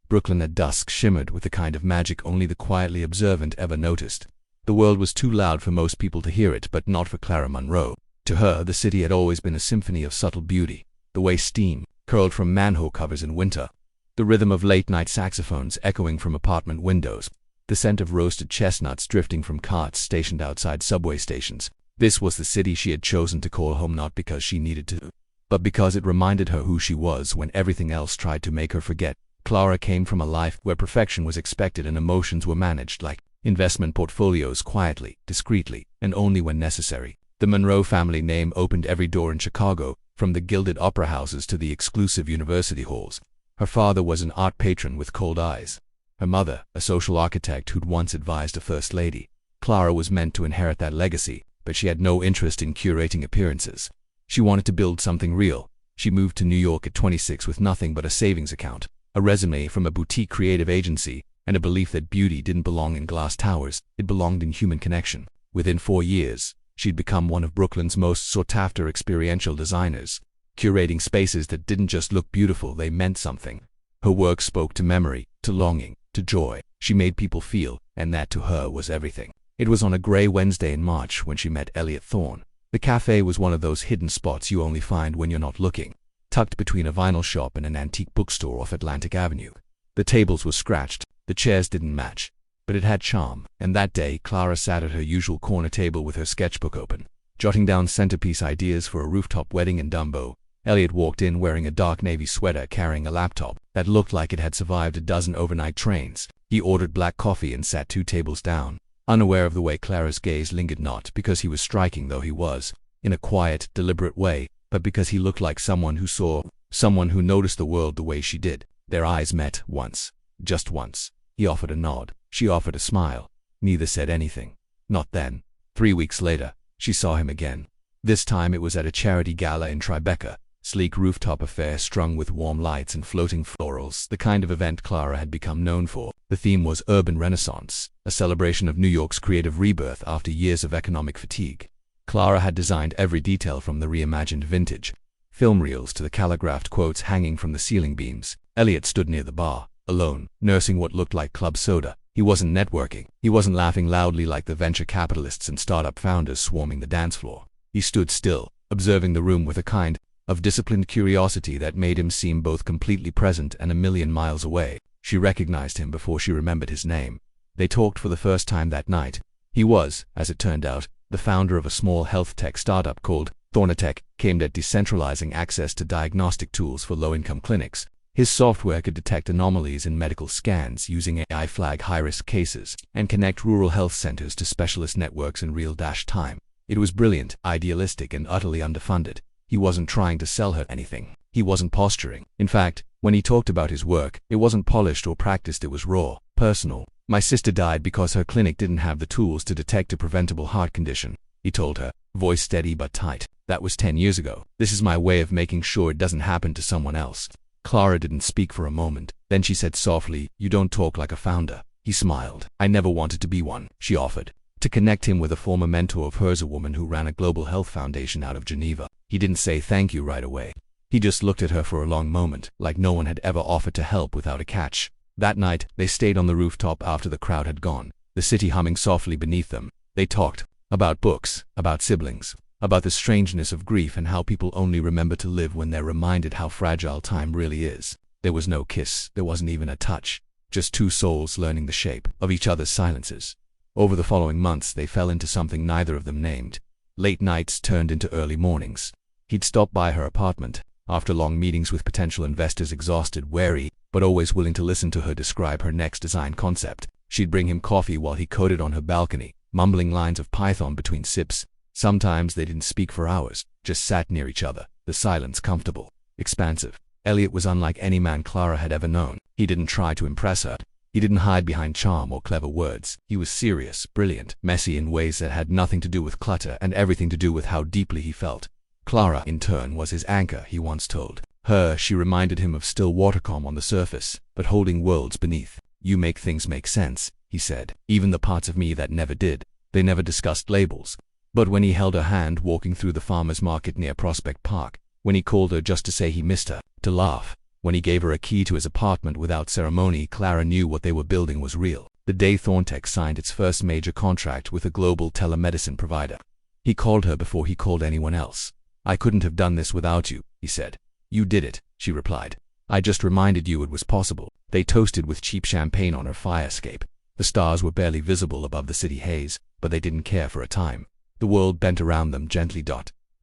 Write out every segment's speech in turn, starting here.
Brooklyn at dusk shimmered with the kind of magic only the quietly observant ever noticed. The world was too loud for most people to hear it, but not for Clara Monroe. To her, the city had always been a symphony of subtle beauty. The way steam curled from manhole covers in winter, the rhythm of late-night saxophones echoing from apartment windows, the scent of roasted chestnuts drifting from carts stationed outside subway stations. This was the city she had chosen to call home, not because she needed to, but because it reminded her who she was when everything else tried to make her forget. Clara came from a life where perfection was expected and emotions were managed like investment portfolios, quietly, discreetly, and only when necessary. The Monroe family name opened every door in Chicago, from the gilded opera houses to the exclusive university halls. Her father was an art patron with cold eyes. Her mother, a social architect who'd once advised a first lady. Clara was meant to inherit that legacy, but she had no interest in curating appearances. She wanted to build something real. She moved to New York at 26 with nothing but a savings account, a resume from a boutique creative agency, and a belief that beauty didn't belong in glass towers, it belonged in human connection. Within 4 years, she'd become one of Brooklyn's most sought-after experiential designers, curating spaces that didn't just look beautiful, they meant something. Her work spoke to memory, to longing, to joy. She made people feel, and that to her was everything. It was on a gray Wednesday in March when she met Elliot Thorne. The cafe was one of those hidden spots you only find when you're not looking, tucked between a vinyl shop and an antique bookstore off Atlantic Avenue. The tables were scratched, the chairs didn't match, but it had charm, and that day Clara sat at her usual corner table with her sketchbook open, jotting down centerpiece ideas for a rooftop wedding in Dumbo. Elliot walked in wearing a dark navy sweater, carrying a laptop that looked like it had survived a dozen overnight trains. He ordered black coffee and sat 2 tables down, unaware of the way Clara's gaze lingered, not because he was striking, though he was, in a quiet, deliberate way, but because he looked like someone who saw, someone who noticed the world the way she did. Their eyes met once, just once. He offered a nod, she offered a smile. Neither said anything. Not then. 3 weeks later, she saw him again. This time it was at a charity gala in Tribeca, sleek rooftop affair strung with warm lights and floating florals, the kind of event Clara had become known for. The theme was urban renaissance, a celebration of New York's creative rebirth after years of economic fatigue. Clara had designed every detail, from the reimagined vintage film reels to the calligraphed quotes hanging from the ceiling beams. Elliot stood near the bar, alone, nursing what looked like club soda. He wasn't networking. He wasn't laughing loudly like the venture capitalists and startup founders swarming the dance floor. He stood still, observing the room with a kind of disciplined curiosity that made him seem both completely present and a million miles away. She recognized him before she remembered his name. They talked for the first time that night. He was, as it turned out, the founder of a small health tech startup called Thornatech, aimed at decentralizing access to diagnostic tools for low-income clinics. His software could detect anomalies in medical scans using AI, flag high-risk cases, and connect rural health centers to specialist networks in real time. It was brilliant, idealistic, and utterly underfunded. He wasn't trying to sell her anything. He wasn't posturing. In fact, when he talked about his work, it wasn't polished or practiced, it was raw, personal. "My sister died because her clinic didn't have the tools to detect a preventable heart condition," he told her, voice steady but tight. "That was 10 years ago. This is my way of making sure it doesn't happen to someone else." Clara didn't speak for a moment. Then she said softly, "You don't talk like a founder." He smiled. "I never wanted to be one," she offered, to connect him with a former mentor of hers, a woman who ran a global health foundation out of Geneva. He didn't say thank you right away. He just looked at her for a long moment, like no one had ever offered to help without a catch. That night, they stayed on the rooftop after the crowd had gone, the city humming softly beneath them. They talked about books, about siblings, about the strangeness of grief and how people only remember to live when they're reminded how fragile time really is. There was no kiss, there wasn't even a touch, just 2 souls learning the shape of each other's silences. Over the following months, they fell into something neither of them named. Late nights turned into early mornings. He'd stop by her apartment, after long meetings with potential investors, exhausted, wary, but always willing to listen to her describe her next design concept. She'd bring him coffee while he coded on her balcony, mumbling lines of Python between sips. Sometimes they didn't speak for hours, just sat near each other, the silence comfortable, expansive. Elliot was unlike any man Clara had ever known. He didn't try to impress her. He didn't hide behind charm or clever words. He was serious, brilliant, messy in ways that had nothing to do with clutter and everything to do with how deeply he felt. Clara, in turn, was his anchor, he once told her. She reminded him of still water, calm on the surface, but holding worlds beneath. "You make things make sense," he said. "Even the parts of me that never did." They never discussed labels. But when he held her hand walking through the farmer's market near Prospect Park, when he called her just to say he missed her, to laugh, When he gave her a key to his apartment without ceremony, Clara knew what they were building was real. The day Thorntech signed its first major contract with a global telemedicine provider. He called her before he called anyone else. "I couldn't have done this without you," he said. "You did it," she replied. "I just reminded you it was possible." They toasted with cheap champagne on her fire escape. The stars were barely visible above the city haze, but they didn't care for a time. The world bent around them gently.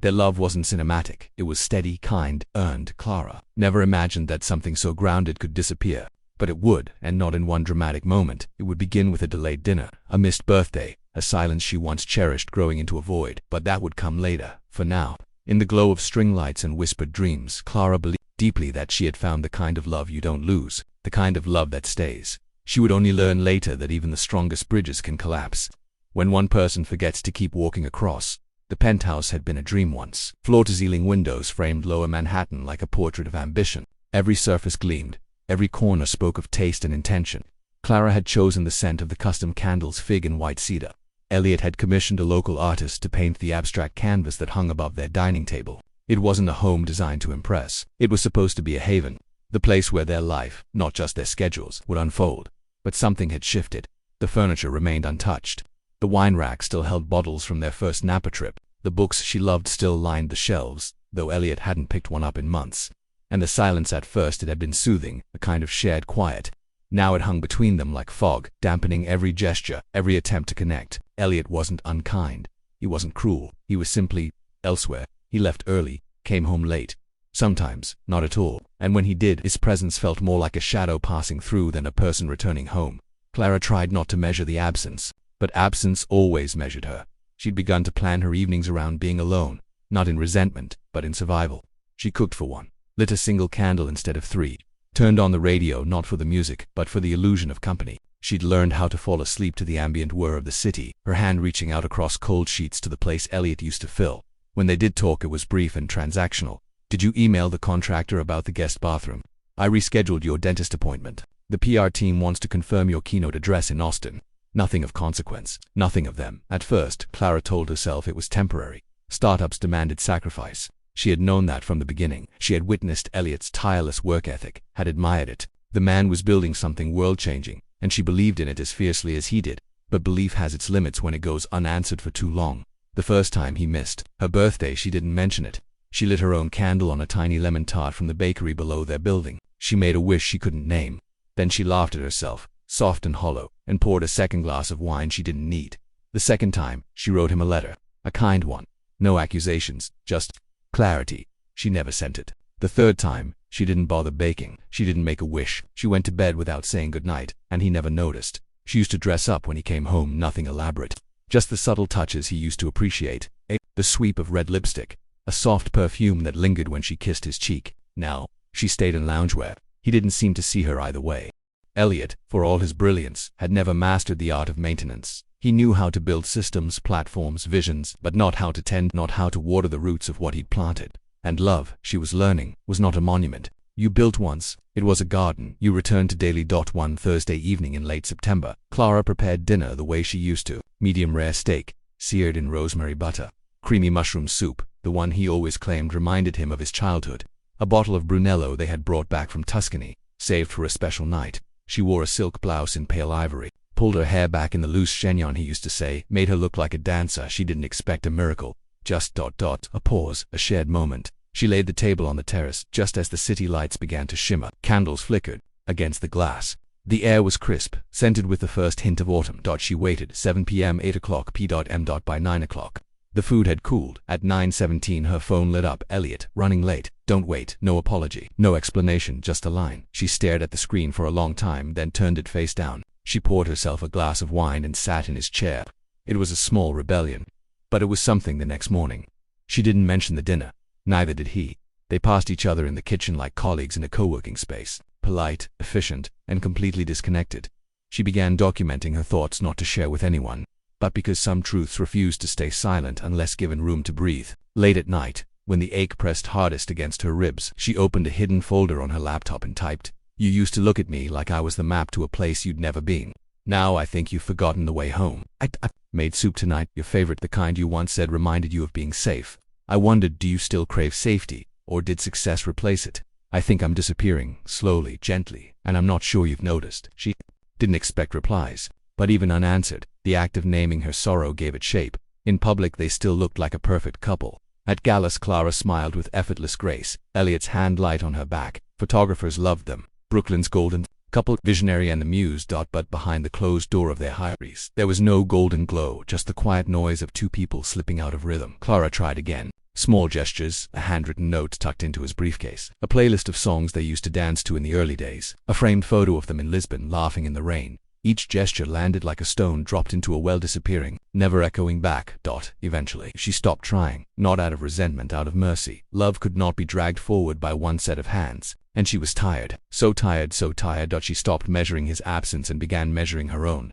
Their love wasn't cinematic. It was steady, kind, earned. Clara never imagined that something so grounded could disappear. But it would, and not in one dramatic moment. It would begin with a delayed dinner, a missed birthday, a silence she once cherished growing into a void. But that would come later. For now, in the glow of string lights and whispered dreams, Clara believed deeply that she had found the kind of love you don't lose, the kind of love that stays. She would only learn later that even the strongest bridges can collapse when one person forgets to keep walking across. The penthouse had been a dream once. Floor-to-ceiling windows framed lower Manhattan like a portrait of ambition. Every surface gleamed. Every corner spoke of taste and intention. Clara had chosen the scent of the custom candles, fig and white cedar. Elliot had commissioned a local artist to paint the abstract canvas that hung above their dining table. It wasn't a home designed to impress. It was supposed to be a haven, the place where their life, not just their schedules, would unfold. But something had shifted. The furniture remained untouched. The wine rack still held bottles from their first Napa trip. The books she loved still lined the shelves, though Elliot hadn't picked one up in months. And the silence at first it had been soothing, a kind of shared quiet. Now it hung between them like fog, dampening every gesture, every attempt to connect. Elliot wasn't unkind. He wasn't cruel. He was simply elsewhere. He left early, came home late. Sometimes, not at all. And when he did, his presence felt more like a shadow passing through than a person returning home. Clara tried not to measure the absence, but absence always measured her. She'd begun to plan her evenings around being alone, not in resentment, but in survival. She cooked for one, lit a single candle instead of 3, turned on the radio not for the music, but for the illusion of company. She'd learned how to fall asleep to the ambient whir of the city, her hand reaching out across cold sheets to the place Elliot used to fill. When they did talk, it was brief and transactional. "Did you email the contractor about the guest bathroom? I rescheduled your dentist appointment. The PR team wants to confirm your keynote address in Austin." Nothing of consequence. Nothing of them. At first, Clara told herself it was temporary. Startups demanded sacrifice. She had known that from the beginning. She had witnessed Elliot's tireless work ethic, had admired it. The man was building something world-changing, and she believed in it as fiercely as he did. But belief has its limits when it goes unanswered for too long. The first time he missed her birthday, she didn't mention it. She lit her own candle on a tiny lemon tart from the bakery below their building. She made a wish she couldn't name. Then she laughed at herself, soft and hollow, and poured a second glass of wine she didn't need. The second time, she wrote him a letter. A kind one. No accusations, just clarity. She never sent it. The third time, she didn't bother baking. She didn't make a wish. She went to bed without saying goodnight, and he never noticed. She used to dress up when he came home, nothing elaborate. Just the subtle touches he used to appreciate. The sweep of red lipstick. A soft perfume that lingered when she kissed his cheek. Now, she stayed in loungewear. He didn't seem to see her either way. Elliot, for all his brilliance, had never mastered the art of maintenance. He knew how to build systems, platforms, visions, but not how to tend, not how to water the roots of what he'd planted. And love, she was learning, was not a monument you built once. It was a garden you returned to daily. One Thursday evening in late September, Clara prepared dinner the way she used to. Medium rare steak, seared in rosemary butter. Creamy mushroom soup, the one he always claimed reminded him of his childhood. A bottle of Brunello they had brought back from Tuscany, saved for a special night. She wore a silk blouse in pale ivory, pulled her hair back in the loose chignon he used to say, made her look like a dancer. She didn't expect a miracle. Just ... A pause, a shared moment. She laid the table on the terrace, just as the city lights began to shimmer. Candles flickered against the glass. The air was crisp, scented with the first hint of autumn. She waited. 7 p.m. 8 o'clock p.m. By 9 o'clock. The food had cooled. At 9:17 her phone lit up. "Elliot, running late." "Don't wait." No apology, no explanation, just a line. She stared at the screen for a long time, then turned it face down. She poured herself a glass of wine and sat in his chair. It was a small rebellion, but it was something. The next morning, she didn't mention the dinner. Neither did he. They passed each other in the kitchen like colleagues in a co-working space, polite, efficient, and completely disconnected. She began documenting her thoughts, not to share with anyone, but because some truths refused to stay silent unless given room to breathe. Late at night, when the ache pressed hardest against her ribs, she opened a hidden folder on her laptop and typed, "You used to look at me like I was the map to a place you'd never been. Now I think you've forgotten the way home. I made soup tonight, your favorite, the kind you once said reminded you of being safe. I wondered, do you still crave safety, or did success replace it? I think I'm disappearing, slowly, gently, and I'm not sure you've noticed. She didn't expect replies, but even unanswered, the act of naming her sorrow gave it shape. In public they still looked like a perfect couple. At galas Clara smiled with effortless grace, Elliot's hand light on her back. Photographers loved them. Brooklyn's golden couple, visionary and the muse. But behind the closed door of their hierarchies, there was no golden glow, just the quiet noise of two people slipping out of rhythm. Clara tried again. Small gestures, a handwritten note tucked into his briefcase, a playlist of songs they used to dance to in the early days, a framed photo of them in Lisbon laughing in the rain. Each gesture landed like a stone dropped into a well, disappearing, never echoing back. Eventually, she stopped trying, not out of resentment, out of mercy. Love could not be dragged forward by one set of hands, and she was tired, so tired, so tired. She stopped measuring his absence and began measuring her own.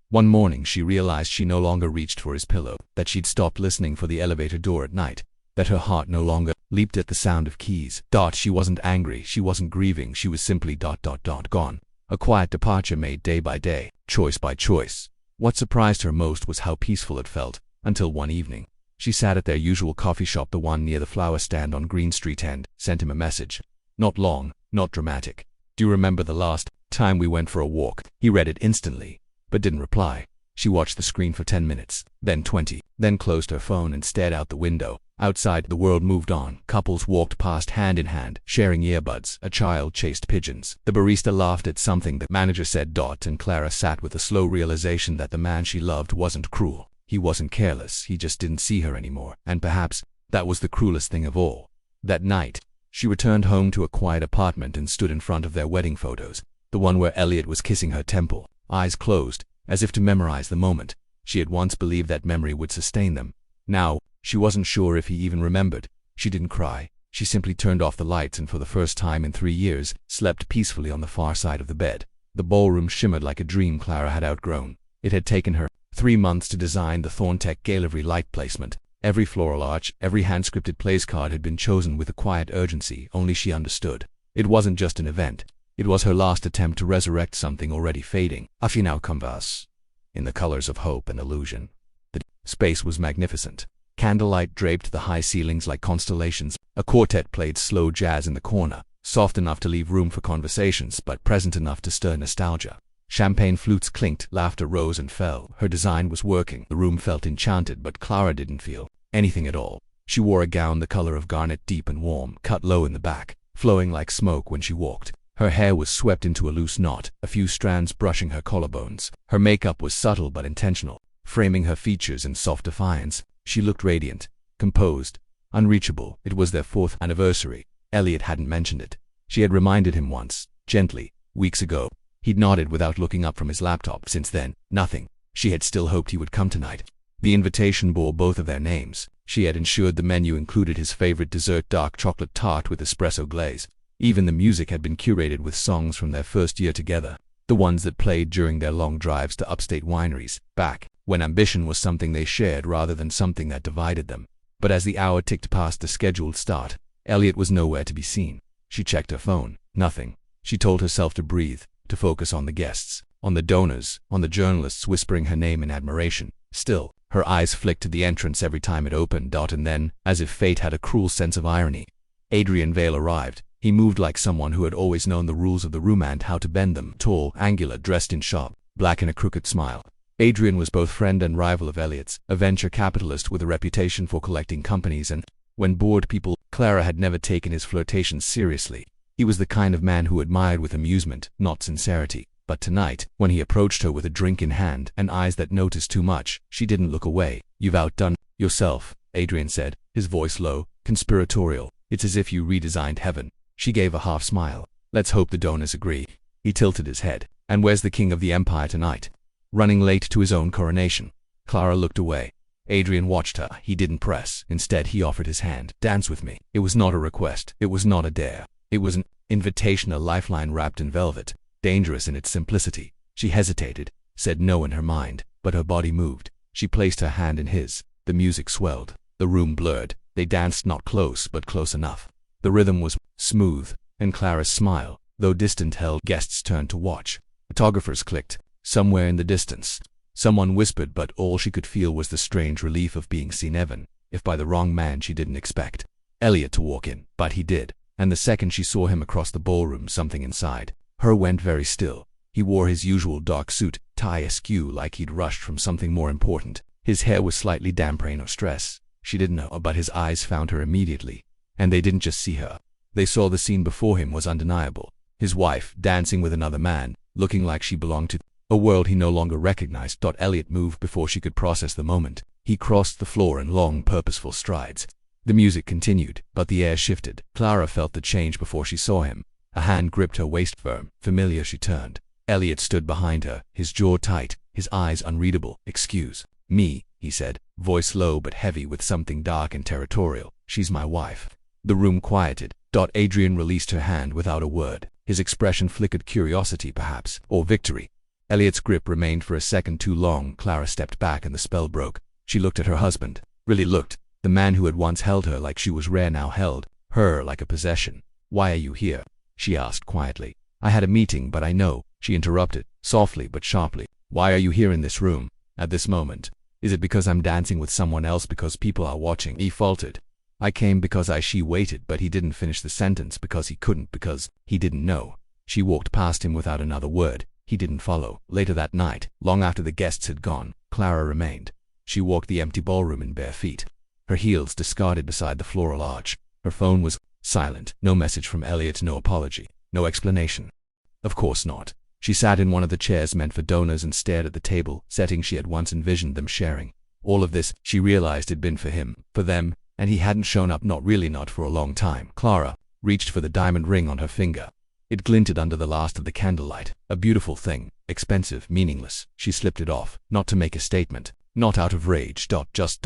One morning she realized she no longer reached for his pillow, that she'd stopped listening for the elevator door at night, that her heart no longer leaped at the sound of keys. She wasn't angry, she wasn't grieving, she was simply gone. A quiet departure made day by day, choice by choice. What surprised her most was how peaceful it felt, until one evening. She sat at their usual coffee shop, the one near the flower stand on Green Street, and sent him a message. Not long, not dramatic. Do you remember the last time we went for a walk? He read it instantly, but didn't reply. She watched the screen for 10 minutes, then 20, then closed her phone and stared out the window. Outside, the world moved on. Couples walked past hand in hand, sharing earbuds. A child chased pigeons. The barista laughed at something the manager said. And Clara sat with the slow realization that the man she loved wasn't cruel. He wasn't careless, he just didn't see her anymore. And perhaps that was the cruelest thing of all. That night, she returned home to a quiet apartment and stood in front of their wedding photos, the one where Elliot was kissing her temple, eyes closed, as if to memorize the moment. She had once believed that memory would sustain them. Now, she wasn't sure if he even remembered. She didn't cry. She simply turned off the lights and for the first time in 3 years, slept peacefully on the far side of the bed. The ballroom shimmered like a dream Clara had outgrown. It had taken her 3 months to design the Thorntech Gale-every light placement. Every floral arch, every hand-scripted place card had been chosen with a quiet urgency only she understood. It wasn't just an event. It was her last attempt to resurrect something already fading. A final canvas, in the colors of hope and illusion. The space was magnificent. Candlelight draped the high ceilings like constellations. A quartet played slow jazz in the corner, soft enough to leave room for conversations, but present enough to stir nostalgia. Champagne flutes clinked, laughter rose and fell. Her design was working. The room felt enchanted, but Clara didn't feel anything at all. She wore a gown the color of garnet, deep and warm, cut low in the back, flowing like smoke when she walked. Her hair was swept into a loose knot, a few strands brushing her collarbones. Her makeup was subtle but intentional, framing her features in soft defiance. She looked radiant, composed, unreachable. It was their 4th anniversary. Elliot hadn't mentioned it. She had reminded him once, gently, weeks ago. He'd nodded without looking up from his laptop. Since then, nothing. She had still hoped he would come tonight. The invitation bore both of their names. She had ensured the menu included his favorite dessert, dark chocolate tart with espresso glaze. Even the music had been curated with songs from their first year together, the ones that played during their long drives to upstate wineries, back when ambition was something they shared rather than something that divided them. But as the hour ticked past the scheduled start, Elliot was nowhere to be seen. She checked her phone. Nothing. She told herself to breathe, to focus on the guests, on the donors, on the journalists whispering her name in admiration. Still, her eyes flicked to the entrance every time it opened. And then, as if fate had a cruel sense of irony, Adrian Vale arrived. He moved like someone who had always known the rules of the room and how to bend them. Tall, angular, dressed in sharp black and a crooked smile. Adrian was both friend and rival of Elliot's, a venture capitalist with a reputation for collecting companies, and, when bored people, Clara had never taken his flirtations seriously. He was the kind of man who admired with amusement, not sincerity. But tonight, when he approached her with a drink in hand and eyes that noticed too much, she didn't look away. "You've outdone yourself," Adrian said, his voice low, conspiratorial. "It's as if you redesigned heaven." She gave a half smile. "Let's hope the donors agree." He tilted his head. "And where's the king of the empire tonight? Running late to his own coronation?" Clara looked away. Adrian watched her. He didn't press. Instead, he offered his hand. "Dance with me." It was not a request. It was not a dare. It was an invitation, a lifeline wrapped in velvet, dangerous in its simplicity. She hesitated, said no in her mind, but her body moved. She placed her hand in his. The music swelled. The room blurred. They danced not close, but close enough. The rhythm was smooth, and Clara's smile, though distant, held. Guests turned to watch. Photographers clicked. Somewhere in the distance, someone whispered, but all she could feel was the strange relief of being seen, even if by the wrong man she didn't expect Elliot to walk in. But he did. and the second she saw him across the ballroom, something inside her went very still. He wore his usual dark suit, tie askew like he'd rushed from something more important. His hair was slightly damp, rain or stress. She didn't know, but his eyes found her immediately. And they didn't just see her. They saw the scene before him was undeniable. His wife, dancing with another man, looking like she belonged to a world he no longer recognized. Elliot moved before she could process the moment. He crossed the floor in long, purposeful strides. The music continued, but the air shifted. Clara felt the change before she saw him. A hand gripped her waist firm. Familiar, she turned. Elliot stood behind her, his jaw tight, his eyes unreadable. "Excuse me," he said, voice low but heavy with something dark and territorial. "She's my wife." The room quieted. Adrian released her hand without a word. His expression flickered curiosity, perhaps, or victory. Elliot's grip remained for a second too long. Clara stepped back and the spell broke. She looked at her husband. Really looked. The man who had once held her like she was rare now held her like a possession. "Why are you here?" she asked quietly. "I had a meeting, but I know," she interrupted, softly but sharply. "Why are you here in this room, at this moment? Is it because I'm dancing with someone else, because people are watching?" He faltered. "I came because she waited," but he didn't finish the sentence, because he couldn't, because he didn't know. She walked past him without another word. He didn't follow. Later that night, long after the guests had gone, Clara remained. She walked the empty ballroom in bare feet, her heels discarded beside the floral arch. Her phone was silent. No message from Elliot, no apology, no explanation. Of course not. She sat in one of the chairs meant for donors and stared at the table setting she had once envisioned them sharing. All of this, she realized, had been for him, for them, and he hadn't shown up, not for a long time. Clara reached for the diamond ring on her finger. It glinted under the last of the candlelight. A beautiful thing, expensive, meaningless. She slipped it off, not to make a statement, not out of rage, just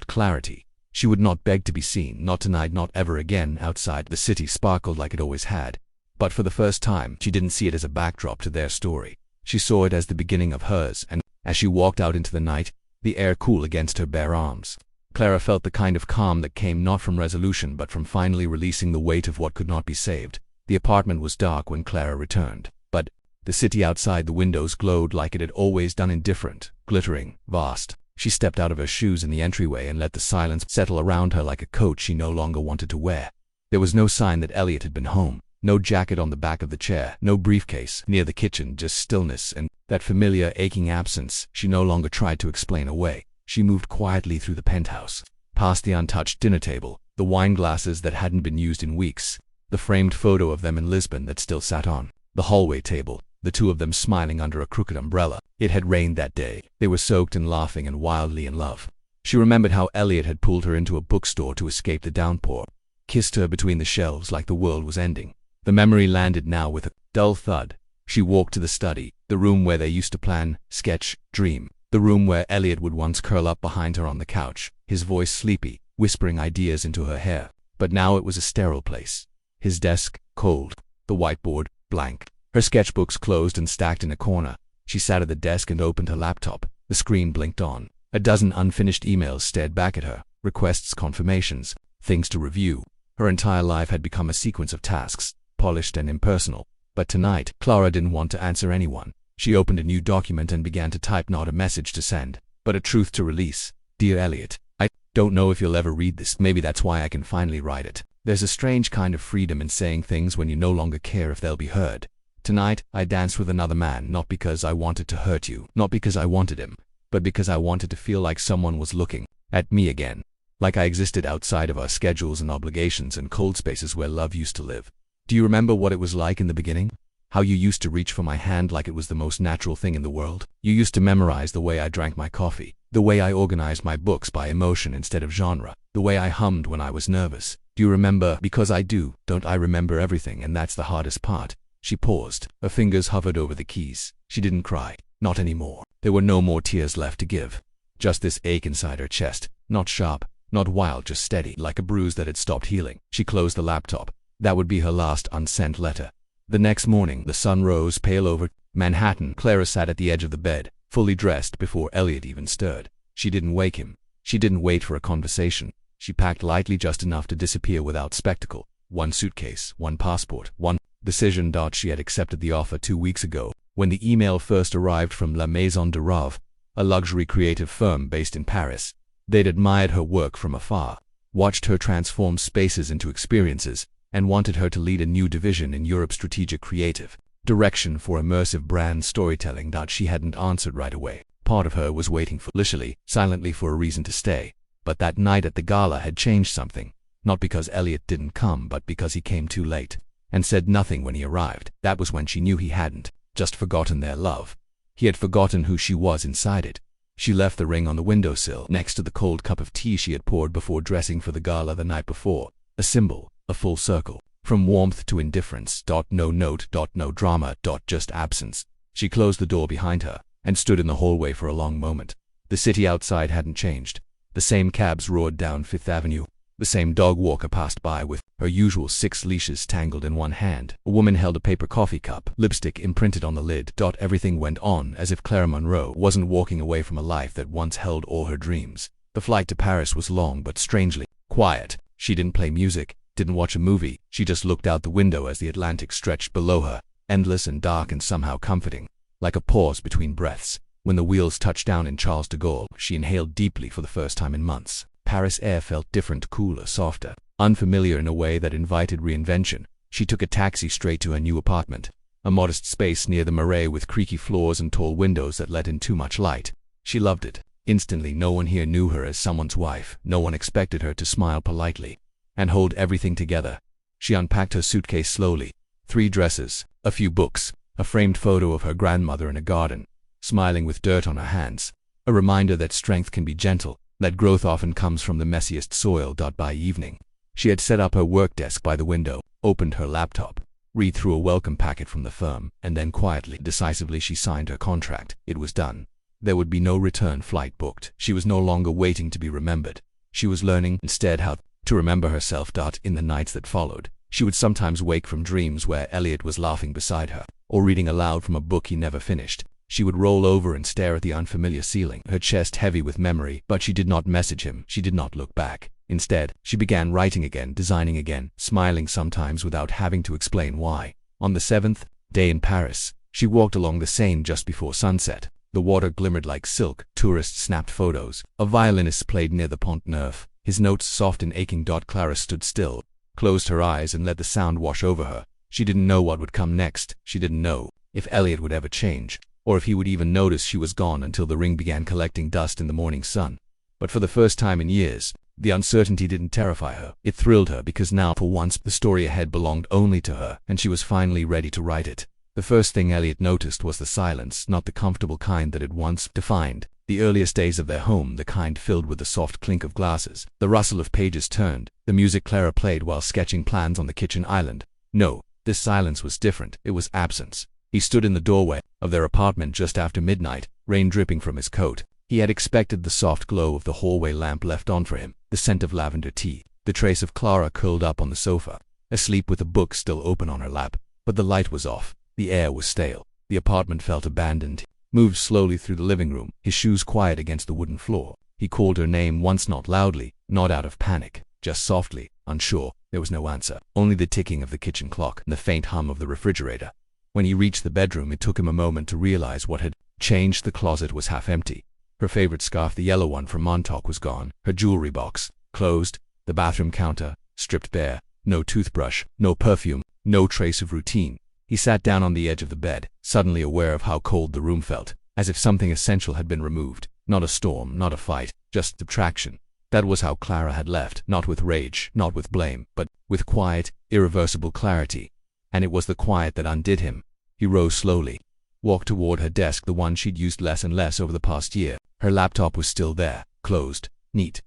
clarity. She would not beg to be seen, not tonight, not ever again. Outside, the city sparkled like it always had. But for the first time, she didn't see it as a backdrop to their story. She saw it as the beginning of hers, and as she walked out into the night, the air cool against her bare arms, Clara felt the kind of calm that came not from resolution but from finally releasing the weight of what could not be saved. The apartment was dark when Clara returned, but the city outside the windows glowed like it had always done, indifferent, glittering, vast. She stepped out of her shoes in the entryway and let the silence settle around her like a coat she no longer wanted to wear. There was no sign that Elliot had been home. No jacket on the back of the chair, no briefcase near the kitchen, just stillness and that familiar aching absence she no longer tried to explain away. She moved quietly through the penthouse, past the untouched dinner table, the wine glasses that hadn't been used in weeks, the framed photo of them in Lisbon that still sat on the hallway table, the two of them smiling under a crooked umbrella. It had rained that day. They were soaked and laughing and wildly in love. She remembered how Elliot had pulled her into a bookstore to escape the downpour, kissed her between the shelves like the world was ending. The memory landed now with a dull thud. She walked to the study, the room where they used to plan, sketch, dream, the room where Elliot would once curl up behind her on the couch, his voice sleepy, whispering ideas into her hair. But now it was a sterile place. His desk, cold, the whiteboard, blank, her sketchbooks closed and stacked in a corner. She sat at the desk and opened her laptop. The screen blinked on. A dozen unfinished emails stared back at her, requests, confirmations, things to review. Her entire life had become a sequence of tasks, polished and impersonal. But tonight, Clara didn't want to answer anyone. She opened a new document and began to type, not a message to send, but a truth to release. "Dear Elliot, I don't know if you'll ever read this. Maybe that's why I can finally write it. There's a strange kind of freedom in saying things when you no longer care if they'll be heard. Tonight, I danced with another man, not because I wanted to hurt you, not because I wanted him, but because I wanted to feel like someone was looking at me again. Like I existed outside of our schedules and obligations and cold spaces where love used to live. Do you remember what it was like in the beginning? How you used to reach for my hand like it was the most natural thing in the world? You used to memorize the way I drank my coffee, the way I organized my books by emotion instead of genre, the way I hummed when I was nervous. Do you remember? Because I do, don't I remember everything, and that's the hardest part." She paused. Her fingers hovered over the keys. She didn't cry. Not anymore. There were no more tears left to give. Just this ache inside her chest. Not sharp, not wild, just steady, like a bruise that had stopped healing. She closed the laptop. That would be her last unsent letter. The next morning, the sun rose pale over Manhattan. Clara sat at the edge of the bed, fully dressed, before Elliot even stirred. She didn't wake him. She didn't wait for a conversation. She packed lightly, just enough to disappear without spectacle. One suitcase, one passport, one decision. She had accepted the offer 2 weeks ago, when the email first arrived from La Maison de Rave, a luxury creative firm based in Paris. They'd admired her work from afar, watched her transform spaces into experiences, and wanted her to lead a new division in Europe's strategic creative direction for immersive brand storytelling. She hadn't answered right away. Part of her was waiting foolishly, silently for a reason to stay. But that night at the gala had changed something. Not because Elliot didn't come, but because he came too late, and said nothing when he arrived. That was when she knew he hadn't just forgotten their love. He had forgotten who she was inside it. She left the ring on the windowsill, next to the cold cup of tea she had poured before dressing for the gala the night before. A symbol, a full circle. From warmth to indifference. No note. No drama. Just absence. She closed the door behind her, and stood in the hallway for a long moment. The city outside hadn't changed. The same cabs roared down Fifth Avenue. The same dog walker passed by with her usual 6 leashes tangled in one hand. A woman held a paper coffee cup, lipstick imprinted on the lid. Everything went on as if Clara Monroe wasn't walking away from a life that once held all her dreams. The flight to Paris was long but strangely quiet. She didn't play music, didn't watch a movie. She just looked out the window as the Atlantic stretched below her, endless and dark and somehow comforting, like a pause between breaths. When the wheels touched down in Charles de Gaulle, she inhaled deeply for the first time in months. Paris air felt different, cooler, softer, unfamiliar in a way that invited reinvention. She took a taxi straight to her new apartment, a modest space near the Marais with creaky floors and tall windows that let in too much light. She loved it. Instantly, no one here knew her as someone's wife. No one expected her to smile politely and hold everything together. She unpacked her suitcase slowly. 3 dresses, a few books, a framed photo of her grandmother in a garden, smiling with dirt on her hands. A reminder that strength can be gentle, that growth often comes from the messiest soil. By evening, she had set up her work desk by the window, opened her laptop, read through a welcome packet from the firm, and then quietly, decisively she signed her contract. It was done. There would be no return flight booked. She was no longer waiting to be remembered. She was learning instead how to remember herself. In the nights that followed, she would sometimes wake from dreams where Elliot was laughing beside her, or reading aloud from a book he never finished. She would roll over and stare at the unfamiliar ceiling, her chest heavy with memory, but she did not message him. She did not look back. Instead, she began writing again, designing again, smiling sometimes without having to explain why. On the 7th day in Paris, she walked along the Seine just before sunset. The water glimmered like silk. Tourists snapped photos. A violinist played near the Pont Neuf, his notes soft and aching. Clara stood still, closed her eyes and let the sound wash over her. She didn't know what would come next. She didn't know if Elliot would ever change, or if he would even notice she was gone until the ring began collecting dust in the morning sun. But for the first time in years, the uncertainty didn't terrify her. It thrilled her because now, for once, the story ahead belonged only to her, and she was finally ready to write it. The first thing Elliot noticed was the silence, not the comfortable kind that had once defined the earliest days of their home, the kind filled with the soft clink of glasses, the rustle of pages turned, the music Clara played while sketching plans on the kitchen island. No, this silence was different. It was absence. He stood in the doorway of their apartment just after midnight, rain dripping from his coat. He had expected the soft glow of the hallway lamp left on for him, the scent of lavender tea, the trace of Clara curled up on the sofa, asleep with a book still open on her lap. But the light was off. The air was stale. The apartment felt abandoned. He moved slowly through the living room, his shoes quiet against the wooden floor. He called her name once, not loudly, not out of panic, just softly, unsure. There was no answer, only the ticking of the kitchen clock and the faint hum of the refrigerator. When he reached the bedroom, it took him a moment to realize what had changed. The closet was half empty. Her favorite scarf, the yellow one from Montauk, was gone. Her jewelry box, closed. The bathroom counter, stripped bare. No toothbrush, no perfume, no trace of routine. He sat down on the edge of the bed, suddenly aware of how cold the room felt, as if something essential had been removed. Not a storm, not a fight, just subtraction. That was how Clara had left, not with rage, not with blame, but with quiet, irreversible clarity. And it was the quiet that undid him. He rose slowly, walked toward her desk, the one she'd used less and less over the past year. Her laptop was still there, closed, neat,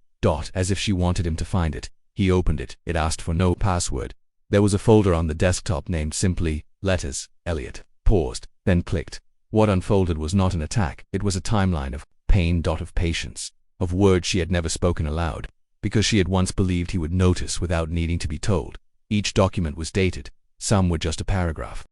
as if she wanted him to find it. He opened it. It asked for no password. There was a folder on the desktop named simply Letters, Elliot. Paused, then clicked. What unfolded was not an attack. It was a timeline of pain, of patience, of words she had never spoken aloud, because she had once believed he would notice without needing to be told. Each document was dated. Some were just a paragraph,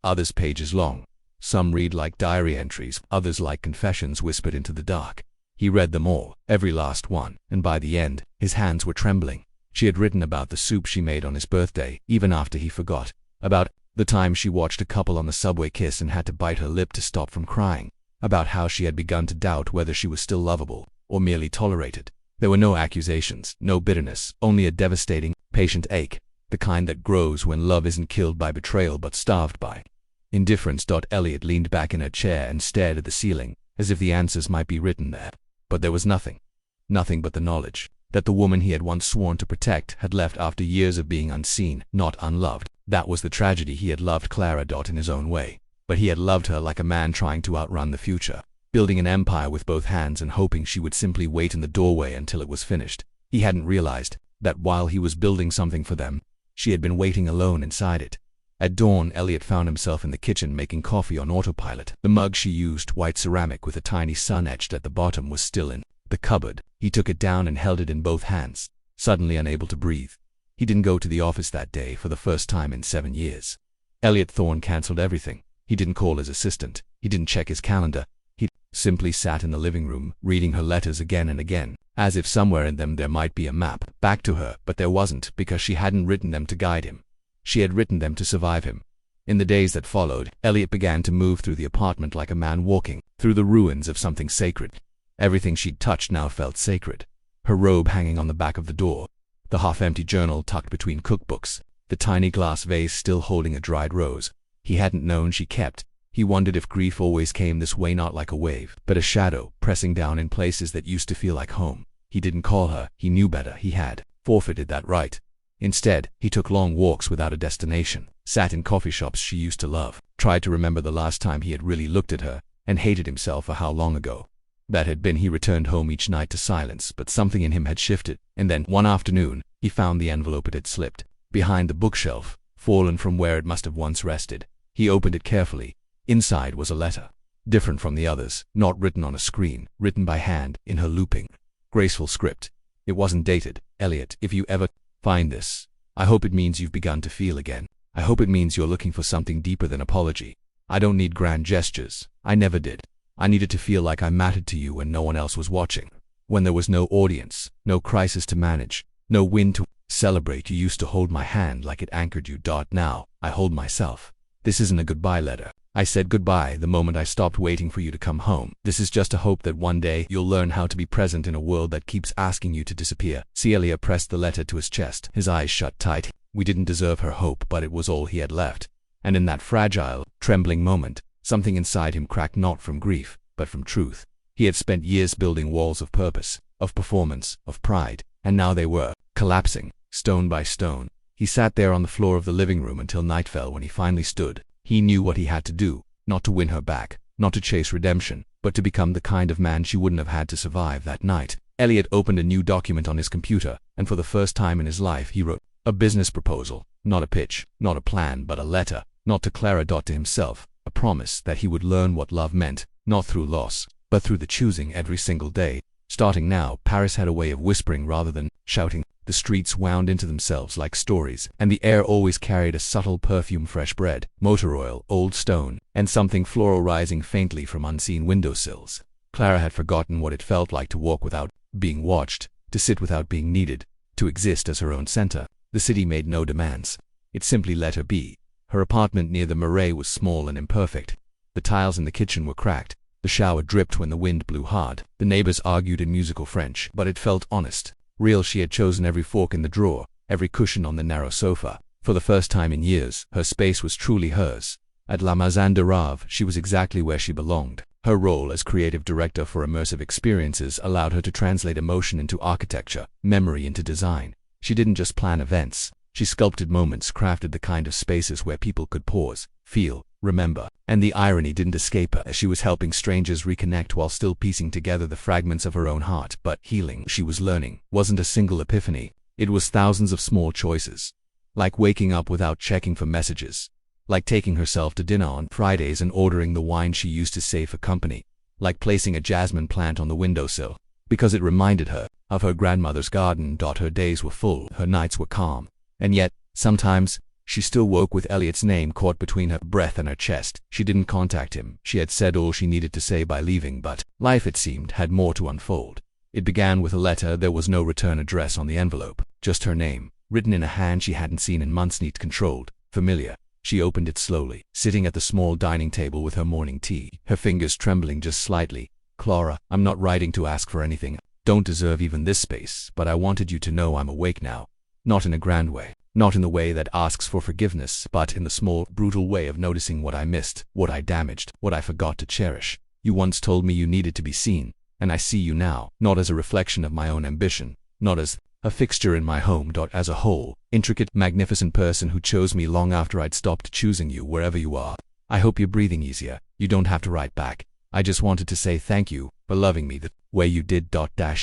others pages long. Some read like diary entries, others like confessions whispered into the dark. He read them all, every last one, and by the end, his hands were trembling. She had written about the soup she made on his birthday, even after he forgot. About the time she watched a couple on the subway kiss and had to bite her lip to stop from crying. About how she had begun to doubt whether she was still lovable, or merely tolerated. There were no accusations, no bitterness, only a devastating, patient ache. The kind that grows when love isn't killed by betrayal but starved by indifference. Elliot leaned back in her chair and stared at the ceiling, as if the answers might be written there. But there was nothing. Nothing but the knowledge that the woman he had once sworn to protect had left after years of being unseen, not unloved. That was the tragedy. He had loved Clara in his own way, but he had loved her like a man trying to outrun the future, building an empire with both hands and hoping she would simply wait in the doorway until it was finished. He hadn't realized that while he was building something for them, she had been waiting alone inside it. At dawn, Elliot found himself in the kitchen making coffee on autopilot. The mug she used, white ceramic with a tiny sun etched at the bottom, was still in the cupboard. He took it down and held it in both hands, suddenly unable to breathe. He didn't go to the office that day for the first time in 7 years. Elliot Thorne cancelled everything. He didn't call his assistant. He didn't check his calendar. He simply sat in the living room, reading her letters again and again, as if somewhere in them there might be a map back to her, but there wasn't, because she hadn't written them to guide him. She had written them to survive him. In the days that followed, Elliot began to move through the apartment like a man walking through the ruins of something sacred. Everything she'd touched now felt sacred. Her robe hanging on the back of the door, the half-empty journal tucked between cookbooks, the tiny glass vase still holding a dried rose he hadn't known she kept. He wondered if grief always came this way, not like a wave, but a shadow pressing down in places that used to feel like home. He didn't call her. He knew better. He had forfeited that right. Instead, he took long walks without a destination, sat in coffee shops she used to love, tried to remember the last time he had really looked at her, and hated himself for how long ago that had been. He returned home each night to silence, but something in him had shifted, and then, one afternoon, he found the envelope. It had slipped behind the bookshelf, fallen from where it must have once rested. He opened it carefully. Inside was a letter, different from the others, not written on a screen, written by hand, in her looping, graceful script. It wasn't dated. Elliot, if you ever find this, I hope it means you've begun to feel again. I hope it means you're looking for something deeper than apology. I don't need grand gestures. I never did. I needed to feel like I mattered to you when no one else was watching. When there was no audience, no crisis to manage, no win to celebrate, you used to hold my hand like it anchored you. Now, I hold myself. This isn't a goodbye letter. I said goodbye the moment I stopped waiting for you to come home. This is just a hope that one day you'll learn how to be present in a world that keeps asking you to disappear. Elliot pressed the letter to his chest, his eyes shut tight. We didn't deserve her hope, but it was all he had left. And in that fragile, trembling moment, something inside him cracked, not from grief, but from truth. He had spent years building walls of purpose, of performance, of pride, and now they were collapsing, stone by stone. He sat there on the floor of the living room until night fell. When he finally stood, he knew what he had to do, not to win her back, not to chase redemption, but to become the kind of man she wouldn't have had to survive that night. Elliot opened a new document on his computer, and for the first time in his life he wrote a business proposal, not a pitch, not a plan, but a letter, not to Clara, to himself, a promise that he would learn what love meant, not through loss, but through the choosing every single day. Starting now, Paris had a way of whispering rather than shouting. The streets wound into themselves like stories, and the air always carried a subtle perfume: fresh bread, motor oil, old stone, and something floral rising faintly from unseen windowsills. Clara had forgotten what it felt like to walk without being watched, to sit without being needed, to exist as her own center. The city made no demands. It simply let her be. Her apartment near the Marais was small and imperfect. The tiles in the kitchen were cracked. The shower dripped when the wind blew hard. The neighbors argued in musical French, but it felt honest. Real. She had chosen every fork in the drawer, every cushion on the narrow sofa. For the first time in years, her space was truly hers. At La Maison de Rave, she was exactly where she belonged. Her role as creative director for immersive experiences allowed her to translate emotion into architecture, memory into design. She didn't just plan events. She sculpted moments, crafted the kind of spaces where people could pause, feel, remember. And the irony didn't escape her as she was helping strangers reconnect while still piecing together the fragments of her own heart. But healing, she was learning, wasn't a single epiphany. It was thousands of small choices. Like waking up without checking for messages. Like taking herself to dinner on Fridays and ordering the wine she used to save for company. Like placing a jasmine plant on the windowsill, because it reminded her of her grandmother's garden. Her days were full, her nights were calm. And yet, sometimes, she still woke with Elliot's name caught between her breath and her chest. She didn't contact him. She had said all she needed to say by leaving, but life, it seemed, had more to unfold. It began with a letter. There was no return address on the envelope, just her name, written in a hand she hadn't seen in months, neat, controlled, familiar. She opened it slowly, sitting at the small dining table with her morning tea, her fingers trembling just slightly. Clara, I'm not writing to ask for anything. Don't deserve even this space, but I wanted you to know I'm awake now. Not in a grand way, Not in the way that asks for forgiveness, but in the small, brutal way of noticing what I missed, what I damaged, what I forgot to cherish. You once told me you needed to be seen, and I see you now, not as a reflection of my own ambition, not as a fixture in my home, as a whole, intricate, magnificent person who chose me long after I'd stopped choosing you wherever you are. I hope you're breathing easier. You don't have to write back. I just wanted to say thank you for loving me the way you did.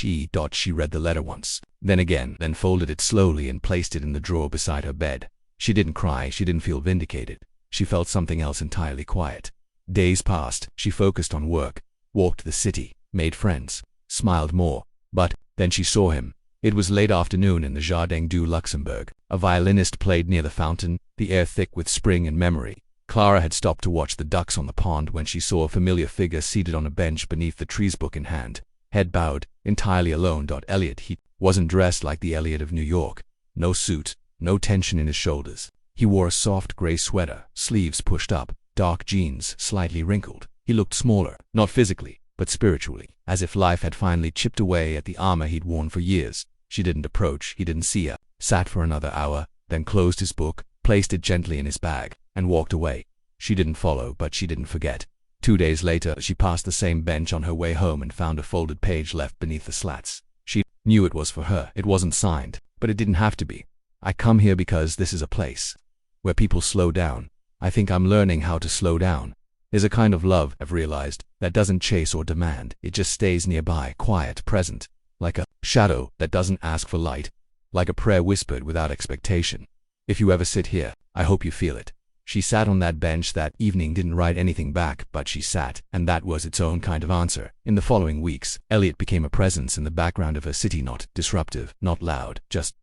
E. She read the letter once, then again, then folded it slowly and placed it in the drawer beside her bed. She didn't cry, she didn't feel vindicated. She felt something else entirely quiet. Days passed, she focused on work, walked the city, made friends, smiled more. But then she saw him. It was late afternoon in the Jardin du Luxembourg. A violinist played near the fountain, the air thick with spring and memory. Clara had stopped to watch the ducks on the pond when she saw a familiar figure seated on a bench beneath the trees, book in hand, head bowed, entirely alone. Elliot, he wasn't dressed like the Elliot of New York. No suit, no tension in his shoulders. He wore a soft gray sweater, sleeves pushed up, dark jeans, slightly wrinkled. He looked smaller, not physically, but spiritually, as if life had finally chipped away at the armor he'd worn for years. She didn't approach, he didn't see her, sat for another hour, then closed his book, placed it gently in his bag, and walked away. She didn't follow, but she didn't forget. 2 days later, she passed the same bench on her way home and found a folded page left beneath the slats. She knew it was for her. It wasn't signed, but it didn't have to be. I come here because this is a place where people slow down. I think I'm learning how to slow down. There's a kind of love, I've realized, that doesn't chase or demand. It just stays nearby, quiet, present, like a shadow that doesn't ask for light, like a prayer whispered without expectation. If you ever sit here, I hope you feel it. She sat on that bench that evening, didn't write anything back, but she sat, and that was its own kind of answer. In the following weeks, Elliot became a presence in the background of her city, not disruptive, not loud, just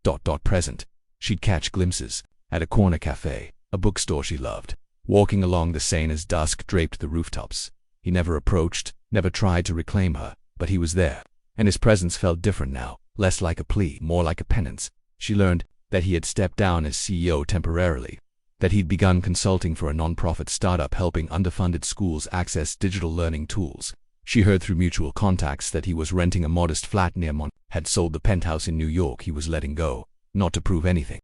present. She'd catch glimpses at a corner cafe, a bookstore she loved, walking along the Seine as dusk draped the rooftops. He never approached, never tried to reclaim her, but he was there, and his presence felt different now, less like a plea, more like a penance. She learned that he had stepped down as CEO temporarily, that he'd begun consulting for a non-profit startup helping underfunded schools access digital learning tools. She heard through mutual contacts that he was renting a modest flat near had sold the penthouse in New York he was letting go, not to prove anything,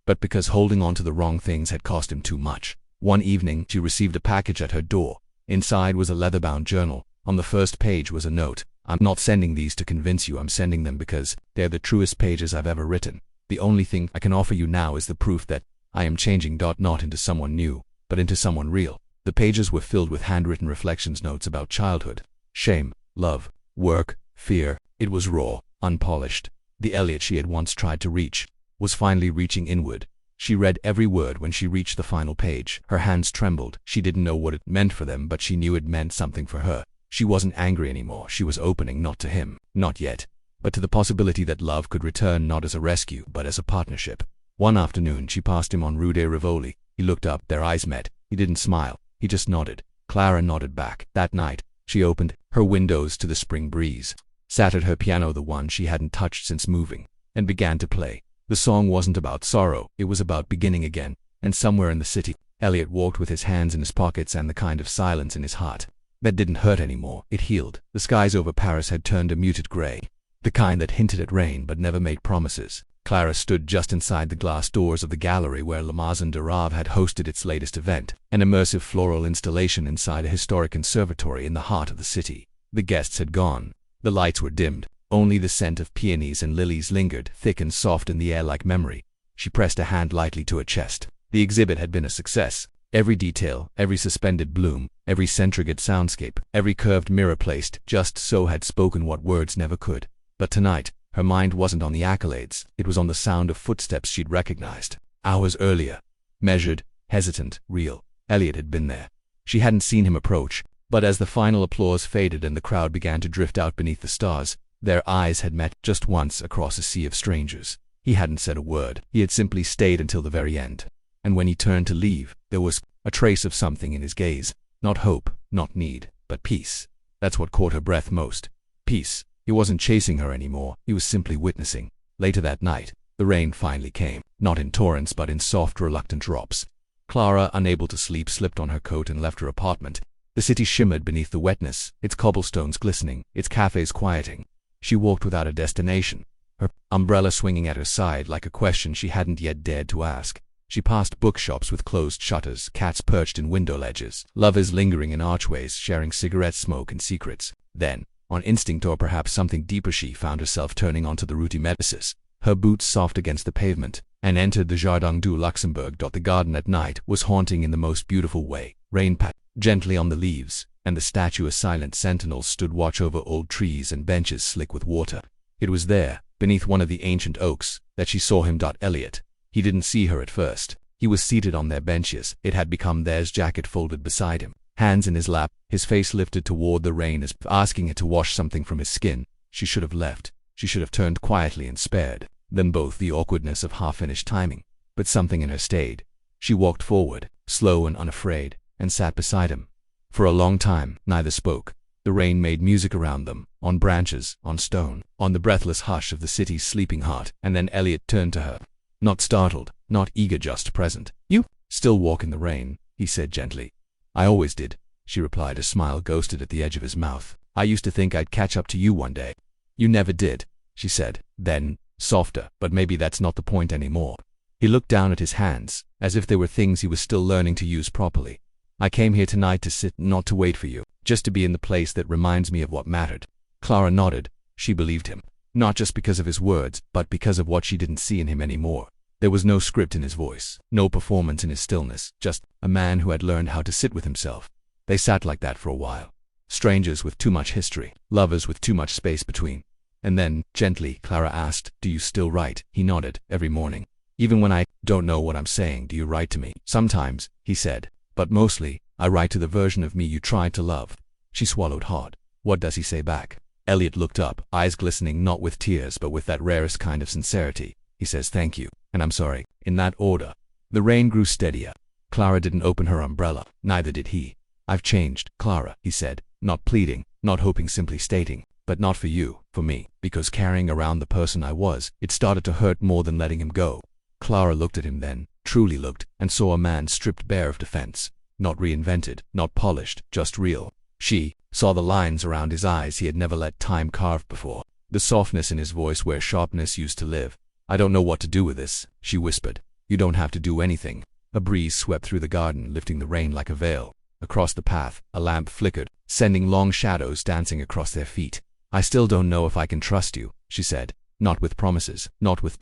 but because holding on to the wrong things had cost him too much. One evening, she received a package at her door. Inside was a leather-bound journal. On the first page was a note. I'm not sending these to convince you, I'm sending them because they're the truest pages I've ever written. The only thing I can offer you now is the proof that I am changing, not into someone new, but into someone real. The pages were filled with handwritten reflections, notes about childhood, shame, love, work, fear. It was raw, unpolished. The Elliot she had once tried to reach was finally reaching inward. She read every word. When she reached the final page, her hands trembled. She didn't know what it meant for them, but she knew it meant something for her. She wasn't angry anymore. She was opening, not to him, not yet, but to the possibility that love could return, not as a rescue, but as a partnership. One afternoon, she passed him on Rue de Rivoli. He looked up, their eyes met. He didn't smile, he just nodded. Clara nodded back. That night, she opened her windows to the spring breeze, sat at her piano, the one she hadn't touched since moving, and began to play. The song wasn't about sorrow, it was about beginning again, and somewhere in the city, Elliot walked with his hands in his pockets and the kind of silence in his heart that didn't hurt anymore. It healed. The skies over Paris had turned a muted gray, the kind that hinted at rain but never made promises. Clara stood just inside the glass doors of the gallery where La Maison de Rave had hosted its latest event, an immersive floral installation inside a historic conservatory in the heart of the city. The guests had gone. The lights were dimmed. Only the scent of peonies and lilies lingered, thick and soft in the air like memory. She pressed a hand lightly to her chest. The exhibit had been a success. Every detail, every suspended bloom, every centrigate soundscape, every curved mirror placed just so had spoken what words never could. But tonight, her mind wasn't on the accolades. It was on the sound of footsteps she'd recognized. Hours earlier. Measured, hesitant, real. Elliot had been there. She hadn't seen him approach, but as the final applause faded and the crowd began to drift out beneath the stars, their eyes had met just once across a sea of strangers. He hadn't said a word. He had simply stayed until the very end. And when he turned to leave, there was a trace of something in his gaze. Not hope, not need, but peace. That's what caught her breath most. Peace. He wasn't chasing her anymore. He was simply witnessing. Later that night, the rain finally came. Not in torrents, but in soft, reluctant drops. Clara, unable to sleep, slipped on her coat and left her apartment. The city shimmered beneath the wetness, its cobblestones glistening, its cafes quieting. She walked without a destination. her umbrella swinging at her side like a question she hadn't yet dared to ask. She passed bookshops with closed shutters, cats perched in window ledges, lovers lingering in archways, sharing cigarette smoke and secrets. Then, on instinct or perhaps something deeper, she found herself turning onto the Rue Médicis, her boots soft against the pavement, and entered the Jardin du Luxembourg. The garden at night was haunting in the most beautiful way. Rain pattered gently on the leaves, and the statuesque silent sentinels stood watch over old trees and benches slick with water. It was there, beneath one of the ancient oaks, that she saw him. Elliot. He didn't see her at first. He was seated on their benches. It had become theirs, jacket folded beside him, hands in his lap, his face lifted toward the rain as if asking it to wash something from his skin. She should have left. She should have turned quietly and spared them both the awkwardness of half-finished timing. But something in her stayed. She walked forward, slow and unafraid, and sat beside him. For a long time, neither spoke. The rain made music around them, on branches, on stone, on the breathless hush of the city's sleeping heart. And then Elliot turned to her. Not startled, not eager, just present. "You still walk in the rain," he said gently. "I always did," she replied. A smile ghosted at the edge of his mouth. "I used to think I'd catch up to you one day." "You never did," she said. Then, softer, "But maybe that's not the point anymore." He looked down at his hands, as if they were things he was still learning to use properly. "I came here tonight to sit, not to wait for you, just to be in the place that reminds me of what mattered." Clara nodded. She believed him. Not just because of his words, but because of what she didn't see in him anymore. There was no script in his voice, no performance in his stillness, just a man who had learned how to sit with himself. They sat like that for a while. Strangers with too much history, lovers with too much space between. And then, gently, Clara asked, "Do you still write?" He nodded. "Every morning. Even when I don't know what I'm saying, do you write to me?" "Sometimes," he said. "But mostly, I write to the version of me you tried to love." She swallowed hard. "What does he say back?" Elliot looked up, eyes glistening not with tears but with that rarest kind of sincerity. "He says thank you, and I'm sorry, in that order." The rain grew steadier. Clara didn't open her umbrella. Neither did he. "I've changed, Clara," he said, not pleading, not hoping, simply stating. "But not for you, for me, because carrying around the person I was, it started to hurt more than letting him go." Clara looked at him then, truly looked, and saw a man stripped bare of defense. Not reinvented, not polished, just real. She saw the lines around his eyes he had never let time carve before, the softness in his voice where sharpness used to live. "I don't know what to do with this," she whispered. "You don't have to do anything." A breeze swept through the garden, lifting the rain like a veil. Across the path, a lamp flickered, sending long shadows dancing across their feet. "I still don't know if I can trust you," she said. "Not with promises, not with ...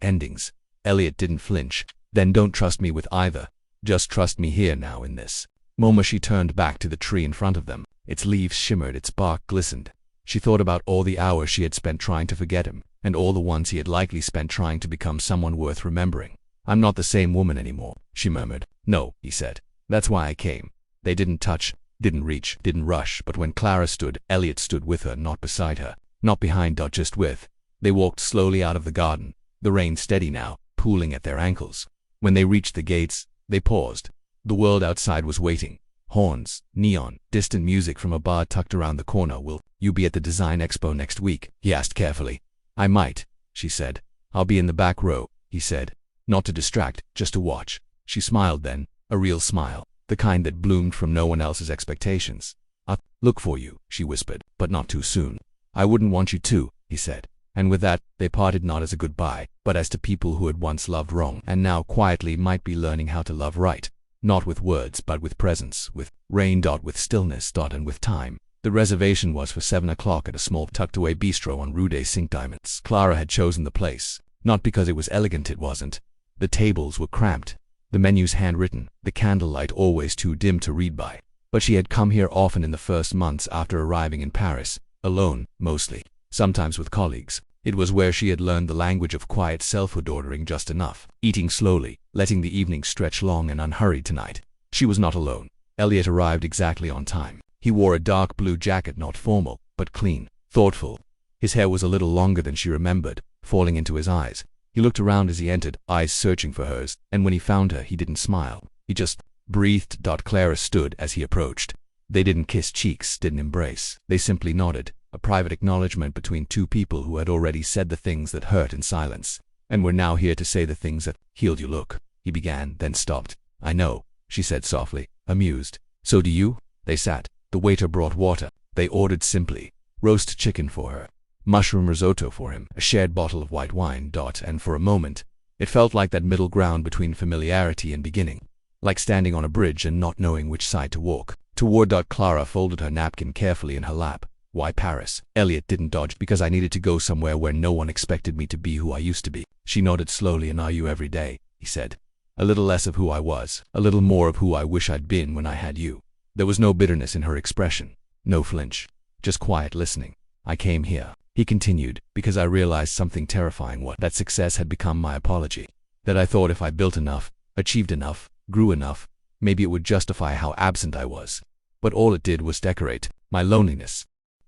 endings." Elliot didn't flinch. "Then don't trust me with either. Just trust me here now in this moment." She turned back to the tree in front of them. Its leaves shimmered, its bark glistened. She thought about all the hours she had spent trying to forget him, and all the ones he had likely spent trying to become someone worth remembering. "I'm not the same woman anymore," she murmured. "No," he said. "That's why I came." They didn't touch, didn't reach, didn't rush, but when Clara stood, Elliot stood with her, not beside her, not behind, just with. They walked slowly out of the garden, the rain steady now, pooling at their ankles. When they reached the gates, they paused. The world outside was waiting. Horns, neon, distant music from a bar tucked around the corner. "Will you be at the Design Expo next week?" he asked carefully. "I might," she said. "I'll be in the back row," he said. "Not to distract, just to watch." She smiled then, a real smile, the kind that bloomed from no one else's expectations. "I'll look for you," she whispered, "but not too soon." "I wouldn't want you to," he said. And with that, they parted not as a goodbye, but as to people who had once loved wrong and now quietly might be learning how to love right. Not with words, but with presence, with rain, with stillness, and with time. The reservation was for 7 o'clock at a small tucked-away bistro on Rue des Cinq Diamonds. Clara had chosen the place, not because it was elegant, it wasn't. The tables were cramped, the menus handwritten, the candlelight always too dim to read by. But she had come here often in the first months after arriving in Paris, alone, mostly, sometimes with colleagues. It was where she had learned the language of quiet selfhood, ordering just enough, eating slowly, letting the evening stretch long and unhurried. Tonight, she was not alone. Elliot arrived exactly on time. He wore a dark blue jacket, not formal, but clean, thoughtful. His hair was a little longer than she remembered, falling into his eyes. He looked around as he entered, eyes searching for hers, and when he found her, he didn't smile. He just breathed. Clara stood as he approached. They didn't kiss cheeks, didn't embrace. They simply nodded, a private acknowledgement between two people who had already said the things that hurt in silence, and were now here to say the things that healed. "You look," he began, then stopped. "I know," she said softly, amused. "So do you?" They sat. The waiter brought water. They ordered simply roast chicken for her. mushroom risotto for him, a shared bottle of white wine. And for a moment, it felt like that middle ground between familiarity and beginning, like standing on a bridge and not knowing which side to walk toward. Clara folded her napkin carefully in her lap. Why Paris? Elliot didn't dodge. Because I needed to go somewhere where no one expected me to be who I used to be. She nodded slowly. And are you every day? He said. A little less of who I was, a little more of who I wish I'd been when I had you. There was no bitterness in her expression, no flinch, just quiet listening. I came here, he continued, because I realized something terrifying, that success had become my apology. That I thought if I built enough, achieved enough, grew enough, maybe it would justify how absent I was. But all it did was decorate my loneliness.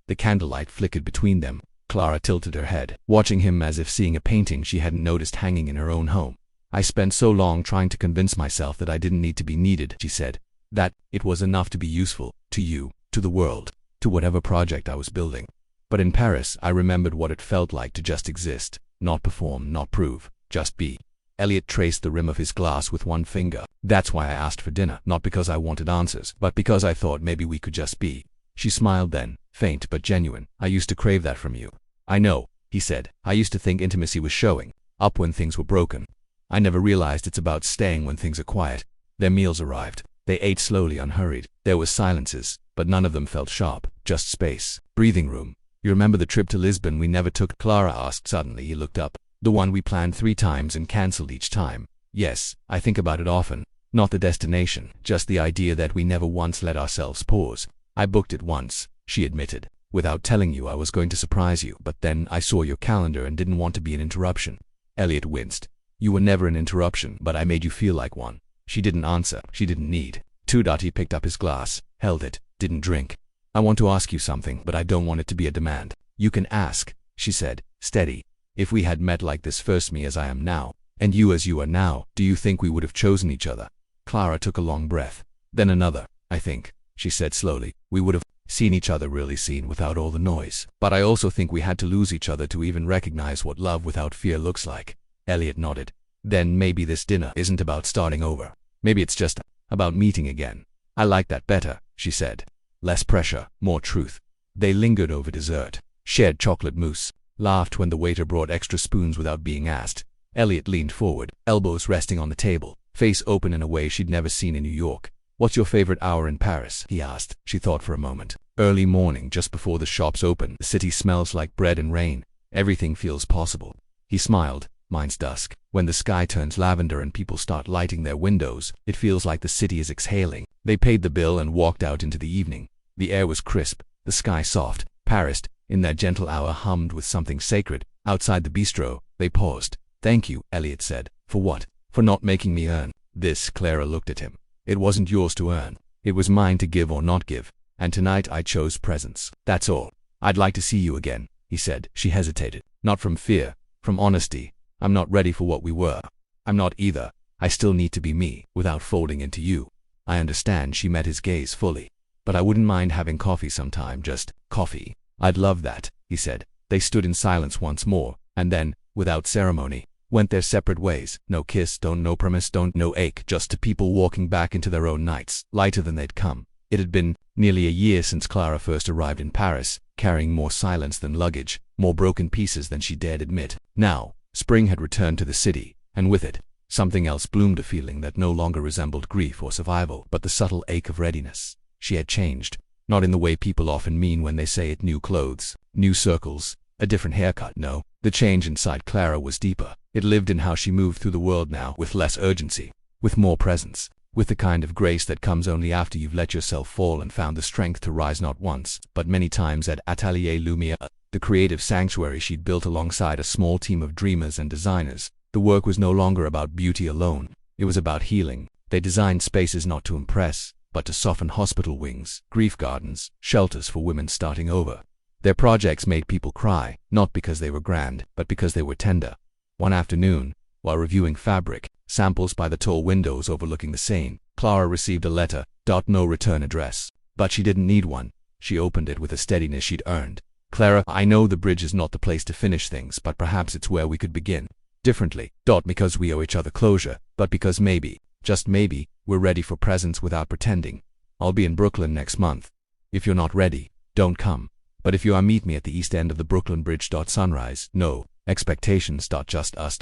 The candlelight flickered between them. Clara tilted her head, watching him as if seeing a painting she hadn't noticed hanging in her own home. I spent so long trying to convince myself that I didn't need to be needed, she said. That it was enough to be useful, to you, to the world, to whatever project I was building. But in Paris, I remembered what it felt like to just exist, not perform, not prove, just be. Elliot traced the rim of his glass with one finger. That's why I asked for dinner, not because I wanted answers, but because I thought maybe we could just be. She smiled then, faint but genuine. I used to crave that from you. I know, he said. I used to think intimacy was showing up when things were broken. I never realized it's about staying when things are quiet. Their meals arrived. They ate slowly, unhurried. There was silences, but none of them felt sharp, just space, breathing room. You remember the trip to Lisbon we never took? Clara asked suddenly. He looked up. The one we planned 3 times and cancelled each time. Yes, I think about it often. Not the destination, just the idea that we never once let ourselves pause. I booked it once, she admitted. Without telling you I was going to surprise you, but then I saw your calendar and didn't want to be an interruption. Elliot winced. You were never an interruption, but I made you feel like one. She didn't answer. She didn't need to. He picked up his glass, held it, didn't drink. I want to ask you something, but I don't want it to be a demand. You can ask, she said, steady. If we had met like this, first me as I am now, and you as you are now, do you think we would have chosen each other? Clara took a long breath. Then another. I think, she said slowly, we would have seen each other really seen without all the noise. But I also think we had to lose each other to even recognize what love without fear looks like. Elliot nodded. Then maybe this dinner isn't about starting over. Maybe it's just about meeting again. I like that better, she said. Less pressure, more truth. They lingered over dessert, shared chocolate mousse, laughed when the waiter brought extra spoons without being asked. Elliot leaned forward, elbows resting on the table, face open in a way she'd never seen in New York. What's your favorite hour in Paris? He asked. She thought for a moment. Early morning, just before the shops open. The city smells like bread and rain. Everything feels possible. He smiled. Mine's dusk. When the sky turns lavender and people start lighting their windows, it feels like the city is exhaling. They paid the bill and walked out into the evening. The air was crisp, the sky soft. Paris, in that gentle hour, hummed with something sacred. Outside the bistro, they paused. Thank you, Elliot said. For what? For not making me earn this. Clara looked at him. It wasn't yours to earn. It was mine to give or not give. And tonight I chose presence. That's all. I'd like to see you again, he said. She hesitated. Not from fear, from honesty. I'm not ready for what we were. I'm not either. I still need to be me, without folding into you. I understand. She met his gaze fully. But I wouldn't mind having coffee sometime, just coffee. I'd love that, he said. They stood in silence once more, and then, without ceremony, went their separate ways. No kiss, no promise, no ache, just 2 people walking back into their own nights, lighter than they'd come. It had been nearly a year since Clara first arrived in Paris, carrying more silence than luggage, more broken pieces than she dared admit. Now, spring had returned to the city, and with it, something else bloomed, a feeling that no longer resembled grief or survival, but the subtle ache of readiness. She had changed, not in the way people often mean when they say it. New clothes, new circles, a different haircut. No, the change inside Clara was deeper. It lived in how she moved through the world now, with less urgency, with more presence, with the kind of grace that comes only after you've let yourself fall and found the strength to rise not once, but many times. At Atelier Lumiere, the creative sanctuary she'd built alongside a small team of dreamers and designers, the work was no longer about beauty alone. It was about healing. They designed spaces not to impress, but to soften hospital wings, grief gardens, shelters for women starting over. Their projects made people cry, not because they were grand, but because they were tender. One afternoon, while reviewing fabric samples by the tall windows overlooking the Seine, Clara received a letter. No return address. But she didn't need one. She opened it with a steadiness she'd earned. Clara, I know the bridge is not the place to finish things, but perhaps it's where we could begin. Differently. Because we owe each other closure, but because maybe, just maybe, we're ready for presence without pretending. I'll be in Brooklyn next month. If you're not ready, don't come. But if you are meet me at the east end of the Brooklyn Bridge. Sunrise, no expectations. Just us.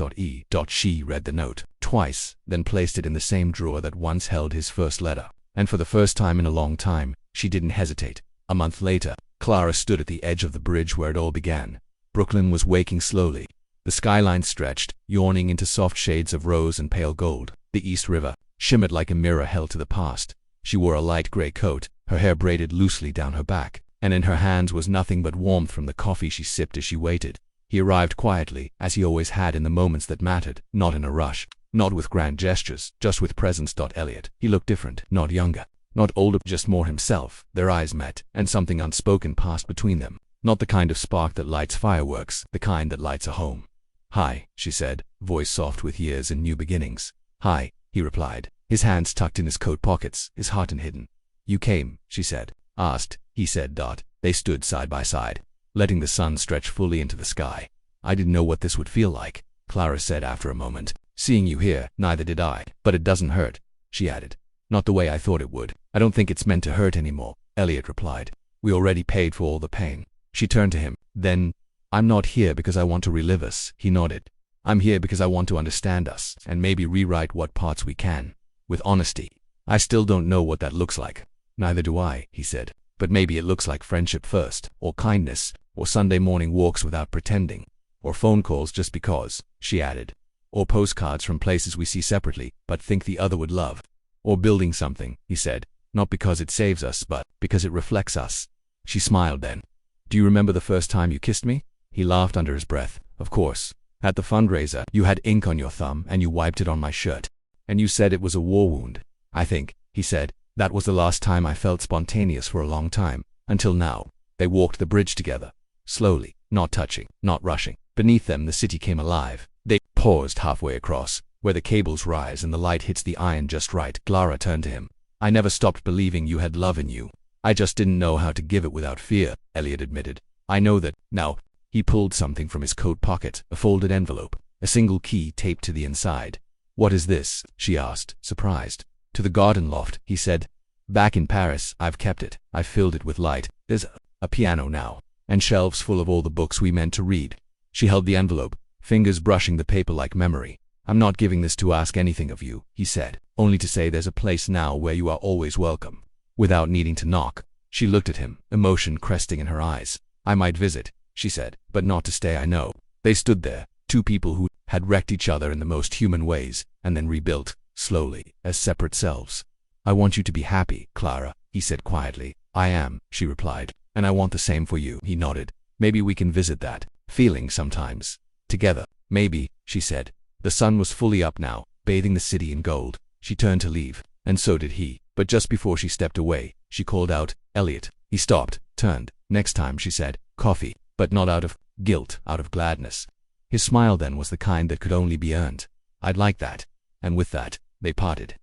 She read the note twice, then placed it in the same drawer that once held his first letter. And for the first time in a long time, she didn't hesitate. A month later, Clara stood at the edge of the bridge where it all began. Brooklyn was waking slowly. The skyline stretched, yawning into soft shades of rose and pale gold. The East River shimmered like a mirror held to the past. She wore a light gray coat, her hair braided loosely down her back, and in her hands was nothing but warmth from the coffee she sipped as she waited. He arrived quietly, as he always had in the moments that mattered, not in a rush, not with grand gestures, just with presence. Elliot. He looked different, not younger, not older, just more himself. Their eyes met, and something unspoken passed between them. Not the kind of spark that lights fireworks, the kind that lights a home. "Hi," she said, voice soft with years and new beginnings. "Hi," he replied, his hands tucked in his coat pockets, his heart unhidden. "You came," she said. "Asked," he said. They stood side by side, letting the sun stretch fully into the sky. "I didn't know what this would feel like," Clara said after a moment. "Seeing you here, neither did I. But it doesn't hurt," she added. "Not the way I thought it would." "I don't think it's meant to hurt anymore," Elliot replied. "We already paid for all the pain." She turned to him. "Then, I'm not here because I want to relive us," he nodded. "I'm here because I want to understand us, and maybe rewrite what parts we can. With honesty. I still don't know what that looks like." "Neither do I," he said. "But maybe it looks like friendship first, or kindness, or Sunday morning walks without pretending, or phone calls just because," she added. "Or postcards from places we see separately, but think the other would love. Or building something," he said. "Not because it saves us, but because it reflects us." She smiled then. "Do you remember the first time you kissed me?" He laughed under his breath. "Of course. At the fundraiser, you had ink on your thumb and you wiped it on my shirt. And you said it was a war wound. I think," he said, "that was the last time I felt spontaneous for a long time, until now." They walked the bridge together, slowly, not touching, not rushing. Beneath them the city came alive. They paused halfway across, where the cables rise and the light hits the iron just right. Clara turned to him. "I never stopped believing you had love in you. I just didn't know how to give it without fear," Elliot admitted. "I know that, now." He pulled something from his coat pocket, a folded envelope, a single key taped to the inside. "What is this?" she asked, surprised. "To the garden loft," he said. "Back in Paris, I've kept it. I've filled it with light. There's a piano now, and shelves full of all the books we meant to read." She held the envelope, fingers brushing the paper like memory. "I'm not giving this to ask anything of you," he said, "only to say there's a place now where you are always welcome, without needing to knock." She looked at him, emotion cresting in her eyes. "I might visit," she said, "but not to stay, I know." They stood there, two people who had wrecked each other in the most human ways, and then rebuilt, slowly, as separate selves. "I want you to be happy, Clara," he said quietly. "I am," she replied, "and I want the same for you." He nodded. "Maybe we can visit that feeling sometimes. Together." "Maybe," she said. The sun was fully up now, bathing the city in gold. She turned to leave, and so did he. But just before she stepped away, she called out, "Elliot." He stopped, turned. "Next time," she said. "Coffee." But not out of guilt, out of gladness. His smile then was the kind that could only be earned. "I'd like that." And with that, they parted.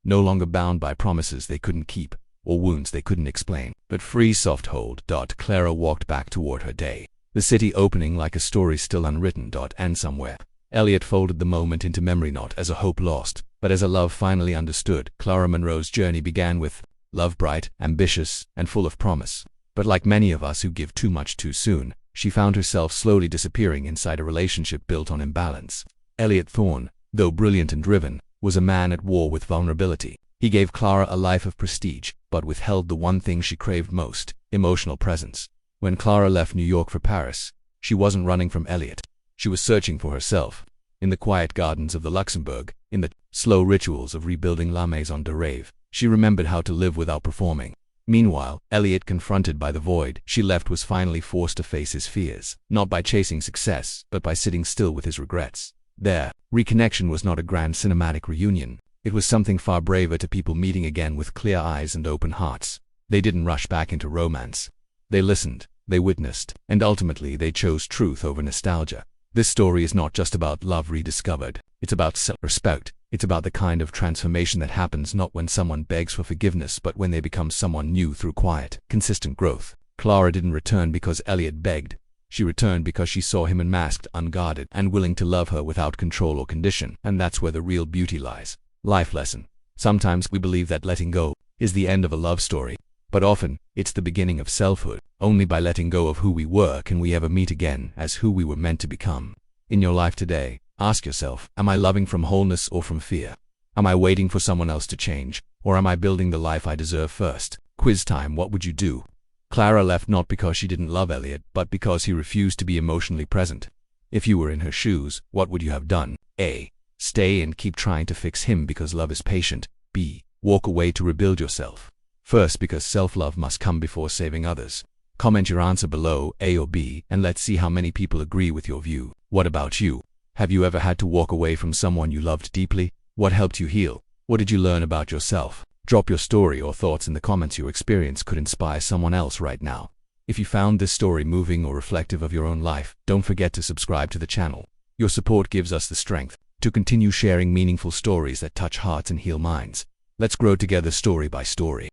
No longer bound by promises they couldn't keep, or wounds they couldn't explain, but free soft hold. Clara walked back toward her day, the city opening like a story still unwritten. And somewhere, Elliot folded the moment into memory, not as a hope lost, but as a love finally understood. Clara Monroe's journey began with love, bright, ambitious, and full of promise. But like many of us who give too much too soon, she found herself slowly disappearing inside a relationship built on imbalance. Elliot Thorne, though brilliant and driven, was a man at war with vulnerability. He gave Clara a life of prestige, but withheld the one thing she craved most, emotional presence. When Clara left New York for Paris, she wasn't running from Elliot. She was searching for herself. In the quiet gardens of the Luxembourg, in the slow rituals of rebuilding La Maison de Rêve, she remembered how to live without performing. Meanwhile, Elliot, confronted by the void she left, was finally forced to face his fears, not by chasing success, but by sitting still with his regrets. Their reconnection was not a grand cinematic reunion. It was something far braver, to people meeting again with clear eyes and open hearts. They didn't rush back into romance. They listened, they witnessed, and ultimately they chose truth over nostalgia. This story is not just about love rediscovered. It's about self-respect. It's about the kind of transformation that happens not when someone begs for forgiveness, but when they become someone new through quiet, consistent growth. Clara didn't return because Elliot begged. She returned because she saw him unmasked, unguarded, and willing to love her without control or condition. And that's where the real beauty lies. Life lesson. Sometimes we believe that letting go is the end of a love story. But often, it's the beginning of selfhood. Only by letting go of who we were can we ever meet again as who we were meant to become. In your life today, ask yourself, am I loving from wholeness or from fear? Am I waiting for someone else to change, or am I building the life I deserve first? Quiz time, what would you do? Clara left not because she didn't love Elliot, but because he refused to be emotionally present. If you were in her shoes, what would you have done? A. Stay and keep trying to fix him because love is patient. B. Walk away to rebuild yourself. First, because self-love must come before saving others. Comment your answer below, A or B, and let's see how many people agree with your view. What about you? Have you ever had to walk away from someone you loved deeply? What helped you heal? What did you learn about yourself? Drop your story or thoughts in the comments. Your experience could inspire someone else right now. If you found this story moving or reflective of your own life, don't forget to subscribe to the channel. Your support gives us the strength to continue sharing meaningful stories that touch hearts and heal minds. Let's grow together story by story.